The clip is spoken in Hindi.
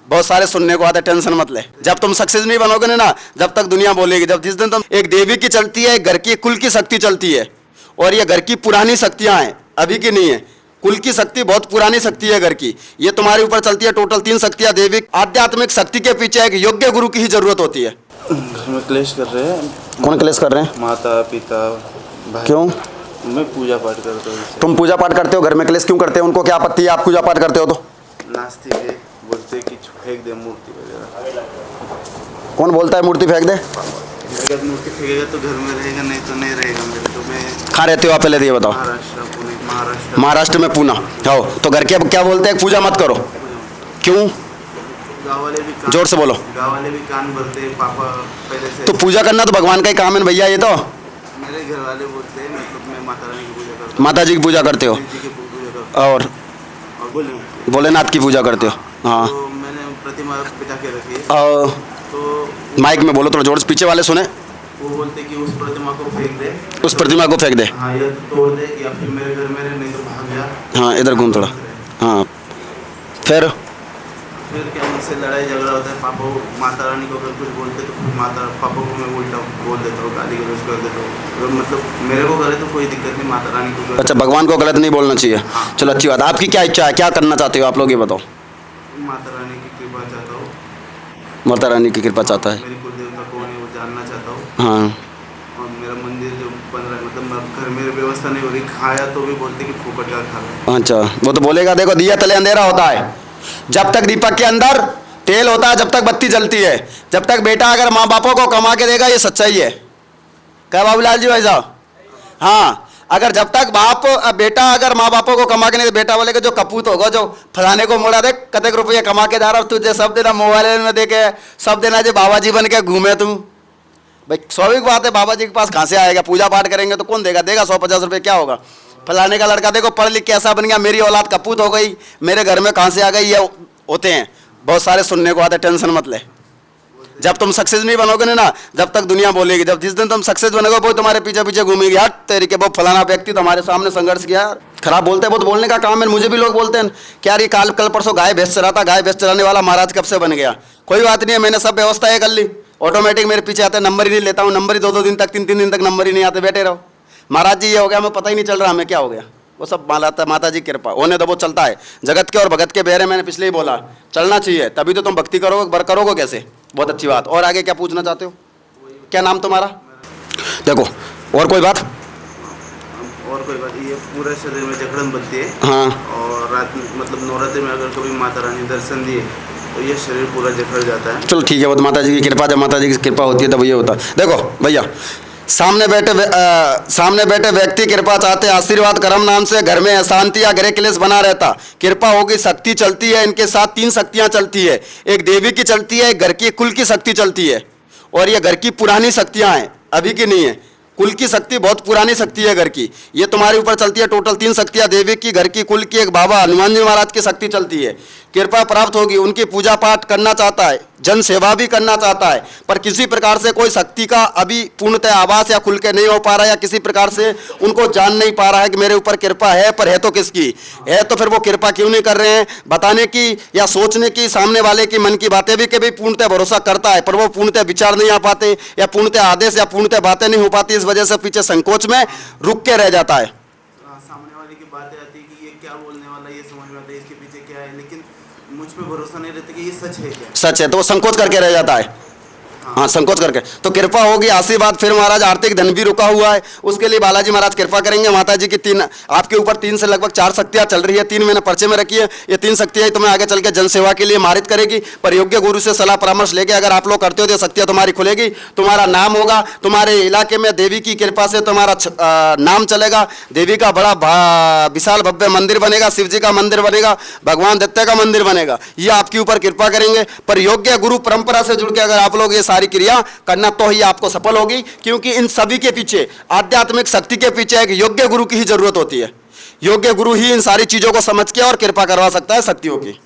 बहुत सारे सुनने को आते, टेंशन मत ले। जब तुम सक्सेस नहीं बनोगे ना, जब तक दुनिया बोलेगी। जब जिस दिन तुम, एक देवी की चलती है, एक घर की कुल की शक्ति चलती है, और ये घर की पुरानी शक्तियां हैं, अभी की नहीं है। कुल की शक्ति बहुत पुरानी शक्ति है घर की, ये तुम्हारे ऊपर चलती है। टोटल 3 शक्तियां, देविक आध्यात्मिक शक्ति के पीछे एक योग्य गुरु की ही जरूरत होती है। घर में क्लेश कर रहे हैं। कौन क्लेश कर रहे हैं? माता पिता भाई। क्यों? मैं पूजा पाठ करता हूँ। तुम पूजा पाठ करते हो, घर में क्लेश क्यों करते हो? उनको क्या आपत्ति है आप पूजा पाठ करते हो तो? नास्तिक है, बोलते कि फेंक दे मूर्ति वगैरह। कौन बोलता है मूर्ति फेंक दे? अगर मूर्ति फेंकेगा तो घर में रहेगा, नहीं तो नहीं रहेगा। मेरे तो मैं कहाँ रहते हो आप, पहले ये बताओ। महाराष्ट्र, पुणे, महाराष्ट्र। महाराष्ट्र में पूना हो तो घर के क्या बोलते हैं? पूजा मत करो। क्यों? गाँव वाले भी जोर से बोलो। गाँव वाले भी कान भरते हैं। पापा पहले से तो पूजा करना तो भगवान का ही काम है ना भैया। ये तो मेरे घर वाले बोलते हैं, मतलब मैं माता रानी की पूजा करता हूँ, माता जी की पूजा करते हो, गणेश जी की पूजा करता हूँ, और और भोलेनाथ की पूजा करते हो। हाँ, तो मैंने प्रतिमा पिता के रखी है। और तो माइक में बोलो थोड़ा जोर से, पीछे वाले सुने। वो बोलते कि उस प्रतिमा को फेंक दे, उस प्रतिमा को फेंक दे। हाँ, या तो तोड़ दे, या फिर मेरे घर में रहे, नहीं तो भाग जा। हाँ, इधर घूम थोड़ा। हाँ, फिर क्या मुझसे लड़ाई झगड़ा होता है। पापा माता रानी को अगर कुछ बोलते तो फिर पापा को मैं उल्टा बोल देता हूँ, गाली गलौज कर देता हूँ। मतलब मेरे को गलत तो कोई दिक्कत नहीं, माता रानी को। अच्छा, भगवान को गलत नहीं बोलना चाहिए। चलो अच्छी बात। आपकी क्या इच्छा है, क्या करना चाहते हो आप लोग, ये बताओ। माता रानी की कृपा चाहता हूँ। माता रानी की कृपा चाहता है। मेरी कुल देवता कौन है वो जानना चाहता हूँ। हाँ, और मेरा मंदिर जो बन रहा है, मतलब घर में व्यवस्था नहीं हो रही, खाया तो भी बोलते कि फूकट का खा रहा है। अच्छा, वो तो बोलेगा। देखो, दिया तले अंधेरा होता है। जब तक दीपक के अंदर तेल होता है, जब तक बत्ती जलती है। जब तक बेटा अगर माँ बापों को कमा के देगा, ये सच्चाई है। क्या बाबूलाल जी भाई साहब? हाँ, अगर जब तक बेटा अगर माँ बापों को कमा के नहीं, बेटा बोलेगा जो कपूत होगा, जो फलाने को मोड़ा दे, कतेक रुपये कमा के जा रहा, तुझे सब देना मोबाइल में दे के, सब देना जो बाबा जी बन के घूमे तू। भाई स्वाभाविक बात है, बाबा जी के पास कहाँ से आएगा? पूजा पाठ करेंगे तो कौन देगा? देगा 150 रुपये, क्या होगा? फलाने का लड़का देखो पढ़ लिख के ऐसा बन गया, मेरी औलाद कपूत हो गई, मेरे घर में कहाँ से आ गई, ये होते हैं। बहुत सारे सुनने को आते, टेंशन मत ले। जब तुम सक्सेस नहीं बनोगे ना, जब तक दुनिया बोलेगी। जब जिस दिन तुम सक्सेस बनोगे, वो तुम्हारे पीछे पीछे घूमेगी। यार तेरी के वो फलाना व्यक्ति तुम्हारे सामने संघर्ष किया। खराब बोलते हैं, वो तो बोलने का काम है। मुझे भी लोग बोलते हैं कि यार ये कल परसों गाय भैंस चलाता, गाय भैंस चलाने वाला महाराज कब से बन गया। कोई बात नहीं है, मैंने सब व्यवस्था है कर ली। ऑटोमेटिक मेरे पीछे आते, नंबर ही नहीं लेता हूँ। नंबर ही 2-2 दिन तक, 3-3 दिन तक नंबर ही नहीं आते। बैठे रहो, महाराज जी ये हो गया, हमें पता ही नहीं चल रहा हमें क्या हो गया। वो सब माता जी की कृपा होने दो, वो चलता है। जगत के और भगत के बेरे मैंने पिछले ही बोला, चलना चाहिए, तभी तो तुम भक्ति करोगे। करोगे कैसे? बहुत अच्छी बात। और आगे क्या पूछना चाहते हो? क्या नाम तुम्हारा? देखो, और कोई बात? और कोई बात, ये पूरे शरीर में जकड़न बनती है। हाँ, और रात में, मतलब नवरात्रि में अगर कभी माता रानी दर्शन दिए तो ये शरीर पूरा जकड़ जाता है। चलो ठीक है, वो तो माता जी की कृपा, जब माता जी की कृपा होती है तब ये होता है। देखो भैया, सामने बैठे व्यक्ति कृपा चाहते, आशीर्वाद कर्म नाम से घर में अशांति या गृह क्लेश बना रहता। कृपा होगी, शक्ति चलती है, इनके साथ 3 शक्तियां चलती है। एक देवी की चलती है, एक घर की कुल की शक्ति चलती है, और ये घर की पुरानी शक्तियां हैं, अभी की नहीं है। कुल की शक्ति बहुत पुरानी शक्ति है घर की, ये तुम्हारे ऊपर चलती है। टोटल 3 शक्तियां, देवी की, घर की, कुल की, एक बाबा हनुमान जी महाराज की शक्ति चलती है। कृपा प्राप्त होगी, उनकी पूजा पाठ करना चाहता है, जन सेवा भी करना चाहता है, पर किसी प्रकार से कोई शक्ति का अभी पूर्णतः आवास या खुल के नहीं हो पा रहा, या किसी प्रकार से उनको जान नहीं पा रहा है कि मेरे ऊपर कृपा है, पर है तो किसकी है। तो फिर वो कृपा क्यों नहीं कर रहे हैं? बताने की या सोचने की, सामने वाले की मन की बातें भी कभी पूर्णतः भरोसा करता है, पर वो पूर्णतः विचार नहीं आ पाते, या पूर्णतः आदेश या पूर्णतः बातें नहीं हो पाती। इस वजह से पीछे संकोच में रुक के रह जाता है। सामने वाले की बातें आती है कि ये क्या बोलने वाला, ये समझ में आता है इसके पीछे क्या है, लेकिन मुझ पे भरोसा नहीं रहता कि ये सच है क्या। सच है तो वो संकोच करके रह जाता है। हाँ, संकोच करके। तो कृपा होगी, आशीर्वाद। फिर महाराज आर्थिक धन भी रुका हुआ है, उसके लिए बालाजी महाराज कृपा करेंगे। माता जी की 3 आपके ऊपर 3 से लगभग 4 शक्तियां चल रही है। 3 मैंने पर्चे में रखी है। ये 3 शक्तियां तुम्हें आगे चल के जन सेवा के लिए मारित करेगी, पर योग्य गुरु से सलाह परामर्श लेके अगर आप लोग करते हो तो शक्तियां तुम्हारी खुलेगी, तुम्हारा नाम होगा, तुम्हारे इलाके में देवी की कृपा से तुम्हारा नाम चलेगा। देवी का बड़ा विशाल भव्य मंदिर बनेगा, शिव जी का मंदिर बनेगा, भगवान दत्त का मंदिर बनेगा। ये आपके ऊपर कृपा करेंगे, पर योग्य गुरु परंपरा से जुड़ के अगर आप लोग ये सारी क्रिया करना तो ही आपको सफल होगी, क्योंकि इन सभी के पीछे, आध्यात्मिक शक्ति के पीछे एक योग्य गुरु की ही जरूरत होती है। योग्य गुरु ही इन सारी चीजों को समझ के और कृपा करवा सकता है शक्तियों की।